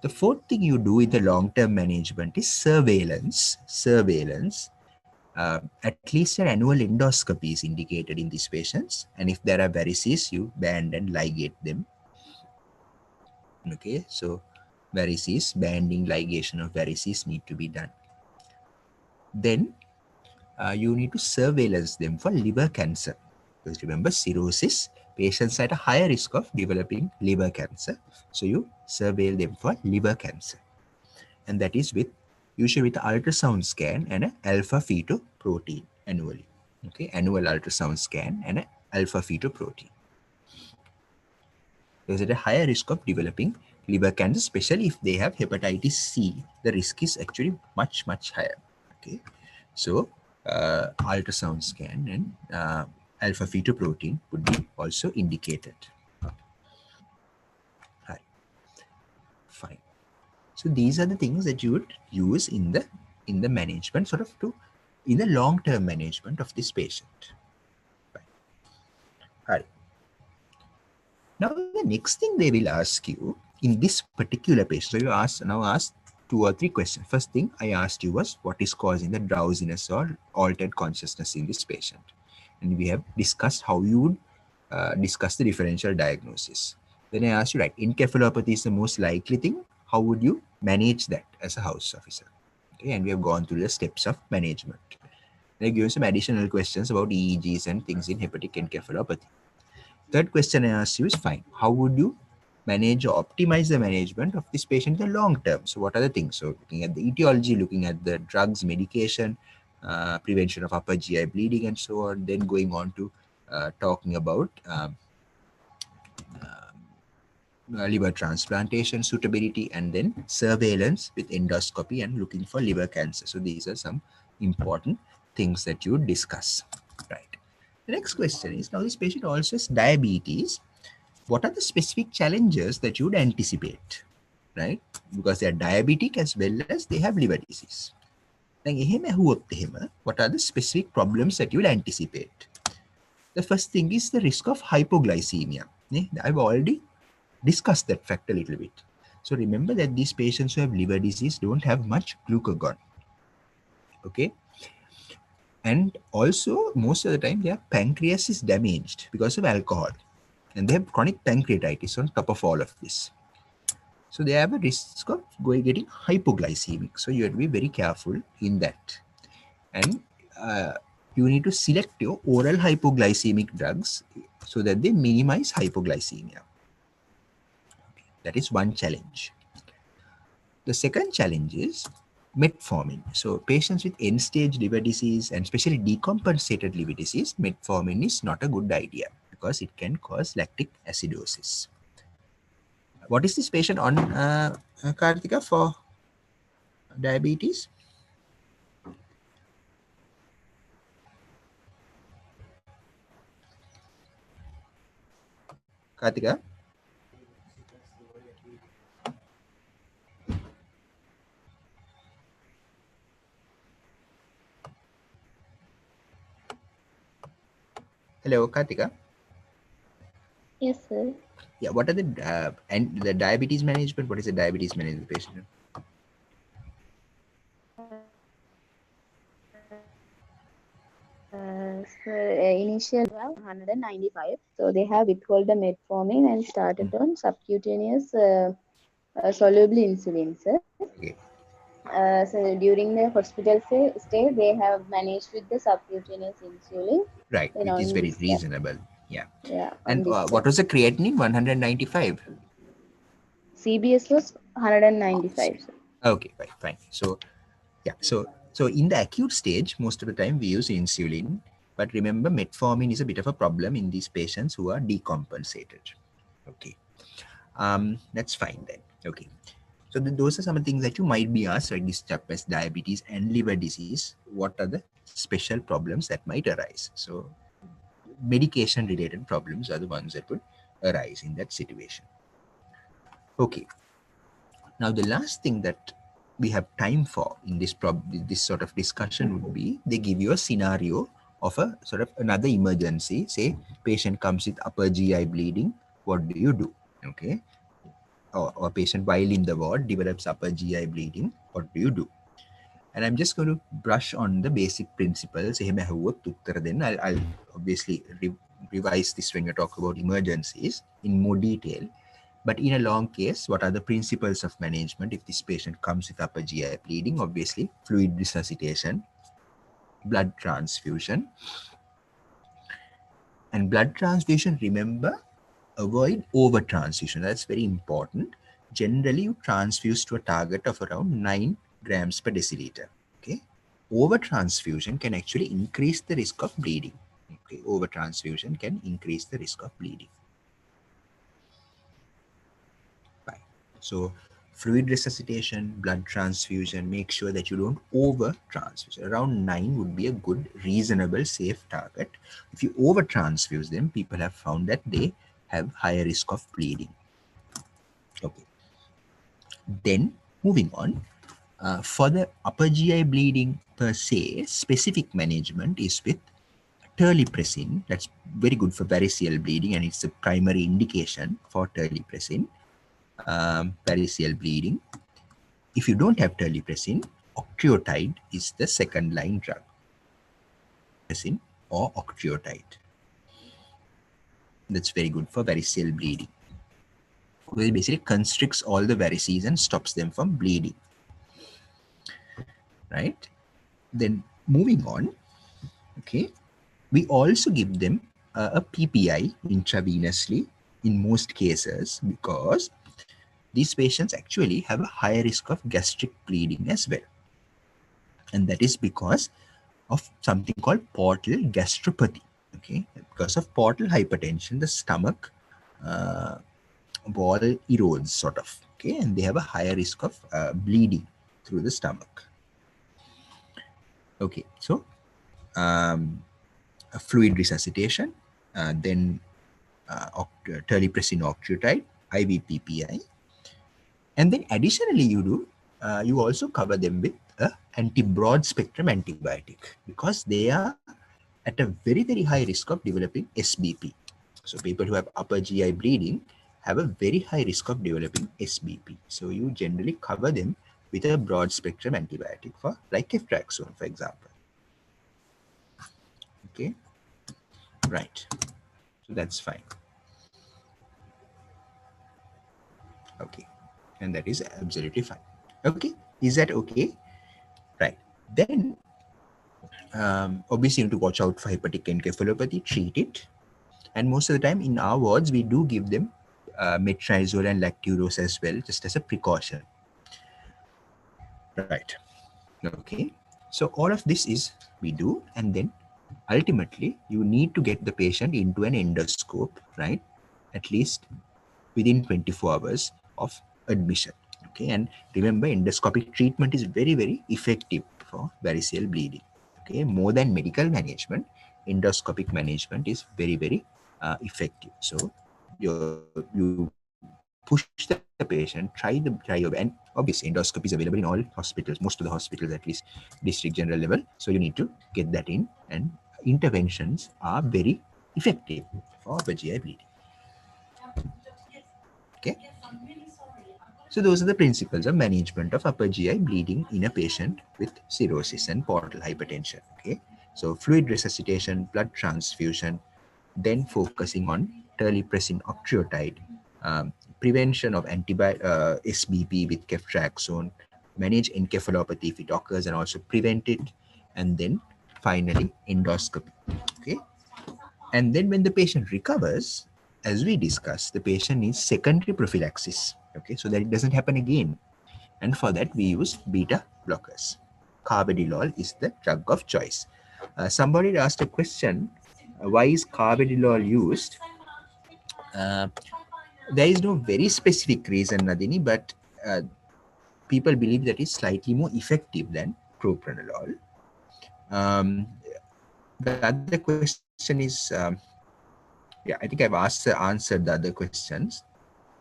The fourth thing you do in the long-term management is surveillance. At least an annual endoscopy is indicated in these patients. And if there are varices, you band and ligate them. Okay, so varices, banding, ligation of varices need to be done. Then you need to surveillance them for liver cancer. Because remember, cirrhosis, patients are at a higher risk of developing liver cancer. So you surveil them for liver cancer. And that is usually with ultrasound scan and an alpha-fetoprotein annually. Okay, annual ultrasound scan and an alpha-fetoprotein. Because at a higher risk of developing liver cancer, especially if they have hepatitis C, the risk is actually much, much higher. Okay, so ultrasound scan and alpha fetoprotein would be also indicated. Right, fine. So these are the things that you would use in the management, sort of in the long-term management of this patient. Right. Now the next thing they will ask you in this particular patient, so you now ask 2 or 3 questions. First thing I asked you was what is causing the drowsiness or altered consciousness in this patient, and we have discussed how you would discuss the differential diagnosis. Then I asked you, right, encephalopathy is the most likely thing. How would you manage that as a house officer? Okay, and we have gone through the steps of management. They give you some additional questions about EEGs and things in hepatic encephalopathy. Third question I asked you is fine. How would you manage or optimize the management of this patient in the long term? So what are the things? So looking at the etiology, looking at the drugs, medication, prevention of upper GI bleeding and so on, then going on to talking about liver transplantation suitability, and then surveillance with endoscopy and looking for liver cancer. So these are some important things that you discuss, right? The next question is, now this patient also has diabetes. What are the specific challenges that you would anticipate, right? Because they are diabetic as well as they have liver disease. What are the specific problems that you will anticipate? The first thing is the risk of hypoglycemia. I've already discuss that fact a little bit. So remember that these patients who have liver disease don't have much glucagon. Okay. And also most of the time their pancreas is damaged because of alcohol. And they have chronic pancreatitis on top of all of this. So they have a risk of getting hypoglycemic. So you have to be very careful in that. And you need to select your oral hypoglycemic drugs so that they minimize hypoglycemia. That is one challenge. The second challenge is metformin. So patients with end-stage liver disease and especially decompensated liver disease, metformin is not a good idea because it can cause lactic acidosis. What is this patient on, Karthika, for diabetes? Karthika? Hello, Karthika? Yes, sir. Yeah, what are the diabetes management? What is the diabetes management patient? So initial 195. So they have withheld the metformin and started on subcutaneous soluble insulin, sir. Okay. So during the hospital stay, they have managed with the subcutaneous insulin. Right, You know, which is in very this reasonable. Yeah. yeah, on And this what was the creatinine? 195? CBS was 195. Sir. Okay, right, fine. So yeah, so in the acute stage, most of the time we use insulin, but remember metformin is a bit of a problem in these patients who are decompensated. Okay, that's fine then. Okay, so those are some of the things that you might be asked, like this type as diabetes and liver disease. What are the special problems that might arise? So medication related problems are the ones that would arise in that situation. Okay. Now, the last thing that we have time for in this sort of discussion would be they give you a scenario of a sort of another emergency. Say, patient comes with upper GI bleeding. What do you do? Okay. Or patient while in the ward develops upper GI bleeding. What do you do? And I'm just going to brush on the basic principles. Then I'll obviously revise this when we talk about emergencies in more detail. But in a long case, what are the principles of management if this patient comes with upper GI bleeding? Obviously, fluid resuscitation, blood transfusion. And blood transfusion, remember, avoid over transfusion. That's very important. Generally, you transfuse to a target of around 9 grams per deciliter. Okay. Over transfusion can actually increase the risk of bleeding. Okay. Over transfusion can increase the risk of bleeding. Fine. So fluid resuscitation, blood transfusion, make sure that you don't over transfuse. Around 9 would be a good, reasonable, safe target. If you over transfuse them, people have found that they have higher risk of bleeding. Okay. Then moving on, for the upper GI bleeding per se, specific management is with terlipressin. That's very good for variceal bleeding, and it's a primary indication for terlipressin, variceal bleeding. If you don't have terlipressin, octreotide is the second line drug. Terlipressin or octreotide. That's very good for variceal bleeding. It basically constricts all the varices and stops them from bleeding. Right? Then moving on, okay, we also give them a PPI intravenously in most cases because these patients actually have a higher risk of gastric bleeding as well. And that is because of something called portal gastropathy. Okay, because of portal hypertension, the stomach wall erodes sort of. Okay, and they have a higher risk of bleeding through the stomach. Okay, so a fluid resuscitation, then terlipressin octreotide, IV PPI, and then additionally you also cover them with a anti-broad spectrum antibiotic because they are at a very, very high risk of developing SBP. So people who have upper GI bleeding have a very high risk of developing SBP. So you generally cover them with a broad spectrum antibiotic for like ceftriaxone, for example. Okay, right. So that's fine. Okay, and that is absolutely fine. Okay, is that okay? Right. Then obviously you need to watch out for hepatic encephalopathy, treat it. And most of the time in our wards, we do give them metronidazole and lacturose as well, just as a precaution. Right. Okay. So all of this is we do, and then ultimately you need to get the patient into an endoscope, right? At least within 24 hours of admission. Okay. And remember, endoscopic treatment is very, very effective for variceal bleeding. Okay. More than medical management, endoscopic management is very, very effective. So you push the patient, try your best, and obviously endoscopy is available in all hospitals, most of the hospitals, at least district general level. So you need to get that in, and interventions are very effective for upper GI bleeding. Okay. So those are the principles of management of upper GI bleeding in a patient with cirrhosis and portal hypertension. Okay. So fluid resuscitation, blood transfusion, then focusing on terlipressin octreotide, prevention of SBP with ceftriaxone, manage encephalopathy if it occurs and also prevent it, and then finally endoscopy. Okay. And then when the patient recovers, as we discussed, the patient needs secondary prophylaxis, okay, so that it doesn't happen again. And for that, we use beta blockers. Carvedilol is the drug of choice. Somebody asked a question, why is carvedilol used? There is no very specific reason, Nadini, but people believe that it's slightly more effective than propranolol. The other question is, yeah, I think I've answered the other questions.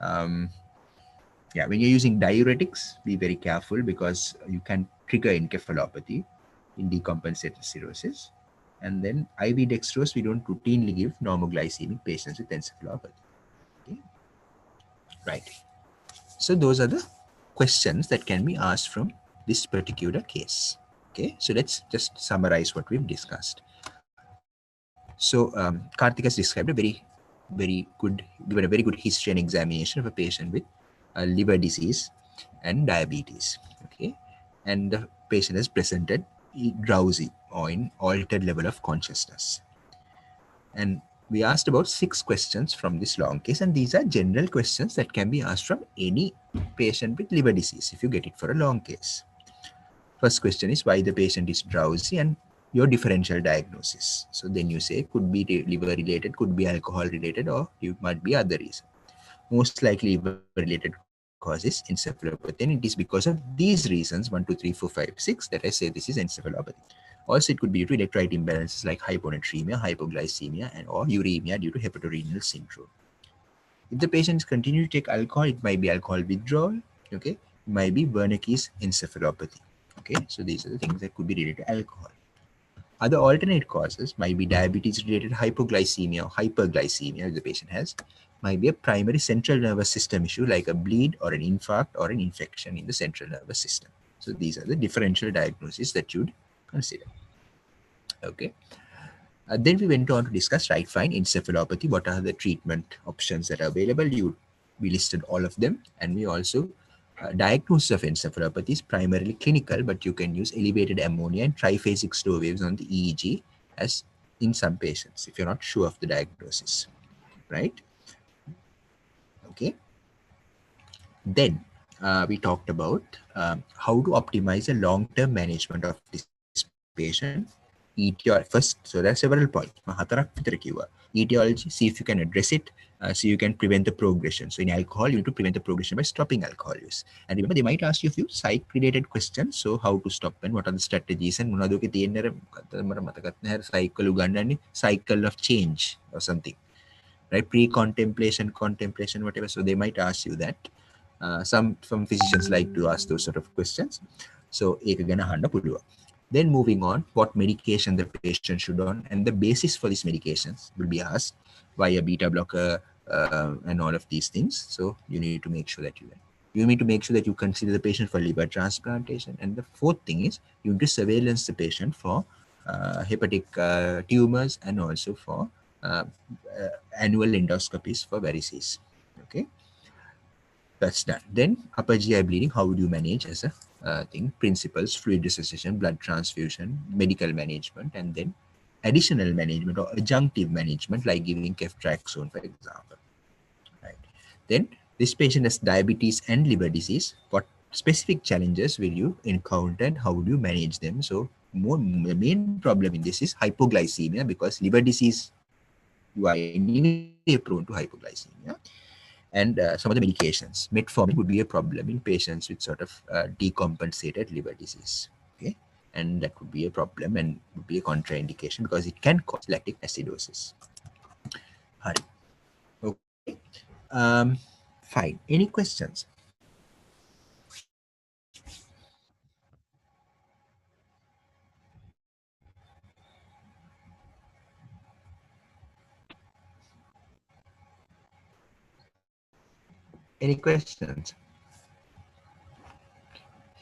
Yeah, when you're using diuretics, be very careful because you can trigger encephalopathy in decompensated cirrhosis. And then IV dextrose, we don't routinely give normoglycemic patients with encephalopathy. Okay. Right. So those are the questions that can be asked from this particular case. Okay, so let's just summarize what we've discussed. So Karthik has described a very good, given a very good history and examination of a patient with liver disease and diabetes. Okay, and the patient has presented drowsy or in altered level of consciousness. And we asked about 6 questions from this long case, and these are general questions that can be asked from any patient with liver disease if you get it for a long case. First question is why the patient is drowsy and your differential diagnosis. So then you say could be liver related, could be alcohol related, or it might be other reason. Most likely liver related causes encephalopathy, and it is because of these reasons 1, 2, 3, 4, 5, 6 that I say this is encephalopathy. Also, it could be due to electrolyte imbalances like hyponatremia, hypoglycemia, and or uremia due to hepatorenal syndrome. If the patients continue to take alcohol, it might be alcohol withdrawal. Okay, it might be Wernicke's encephalopathy. Okay, so these are the things that could be related to alcohol. Other alternate causes might be diabetes-related hypoglycemia or hyperglycemia if the patient has, might be a primary central nervous system issue like a bleed or an infarct or an infection in the central nervous system. So these are the differential diagnoses that you'd consider. Okay. Then we went on to discuss, right, fine, encephalopathy. What are the treatment options that are available? We listed all of them, and we also diagnosis of encephalopathy is primarily clinical, but you can use elevated ammonia and triphasic slow waves on the EEG as in some patients if you're not sure of the diagnosis, right? Okay. Then we talked about how to optimize the long-term management of this patient. First, so there are several points. Etiology, see if you can address it, so you can prevent the progression. So in alcohol, you need to prevent the progression by stopping alcohol use. And remember, they might ask you a few psych-related questions. So how to stop and what are the strategies and cycle of change or something, right? Pre-contemplation, contemplation, whatever. So they might ask you that. Some physicians like to ask those sort of questions. So then moving on, what medication the patient should on, and the basis for these medications will be asked, why a beta blocker and all of these things. So you need to make sure that you need to make sure that you consider the patient for liver transplantation. And the fourth thing is you need to surveillance the patient for hepatic tumors and also for annual endoscopies for varices. Okay. That's done. Then upper GI bleeding, how would you manage as a thing? Principles, fluid resuscitation, blood transfusion, medical management, and then additional management or adjunctive management like giving ceftriaxone, for example. Right. Then this patient has diabetes and liver disease. What specific challenges will you encounter and how would you manage them? So the main problem in this is hypoglycemia, because liver disease, you are anyway prone to hypoglycemia. And some of the medications, metformin would be a problem in patients with sort of decompensated liver disease. Okay, and that would be a problem and would be a contraindication because it can cause lactic acidosis. Okay, fine. Any questions? Any questions?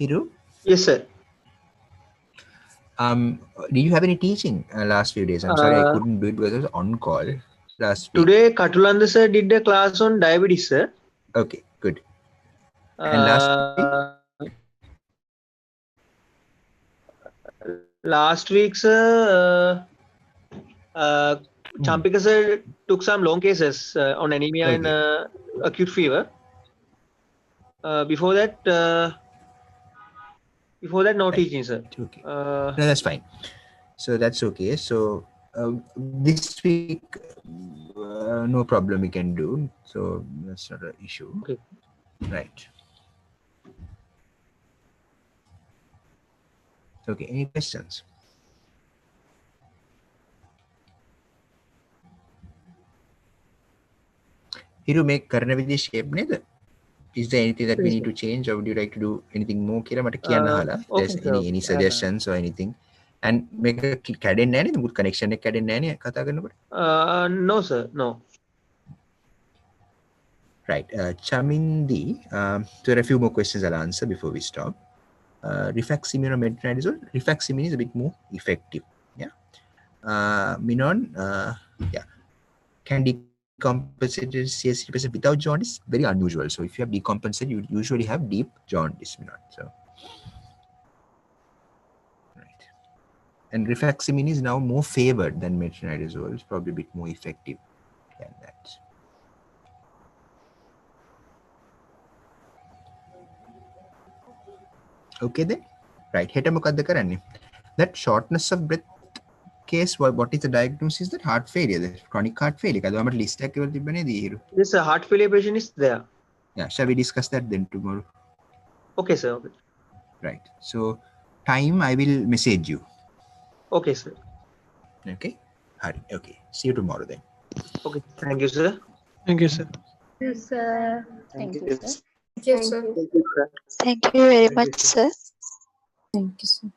Hiru? Yes, sir. Did you have any teaching last few days? I'm sorry I couldn't do it because I was on call last week. Today, Katulanda sir did a class on diabetes, sir. Okay, good. And last week? Last week, sir, Champika sir took some long cases on anemia and acute fever. Before that, no teaching, sir. Okay. No, that's fine. So that's okay. So this week, no problem, we can do. So that's not an issue. Okay. Right. Okay. Any questions? Hiru, make Karnavidhi shape neither. Is there anything that we need to change, or would you like to do anything more? Kira mata kiyanna hala. There's any suggestions or anything? And make a cadden nani, the connection a cadden nani kata karnapura? No, sir. No. Right. Chamindi, so there are a few more questions I'll answer before we stop. Rifaximin or metronidazole. Rifaximin is a bit more effective. Yeah. Minon, yeah. Can decompensated CST without jaundice? Very unusual. So if you have decompensated, you usually have deep jaundice. Minon. So, right. And rifaximin is now more favored than metronidazole. It's probably a bit more effective than that. Okay then. Right. That shortness of breath case, what is the diagnosis? That heart failure, that chronic heart failure. Yes, a heart failure patient is there. Yeah, shall we discuss that then tomorrow? Okay, sir. Okay, Right. So time I will message you. okay, sir. Okay. Hari. Okay. See you tomorrow then. Okay. Thank you, sir. Thank you, sir. Yes, sir. Thank you, sir. Thank you, sir. Thank you very much, sir. Thank you, sir.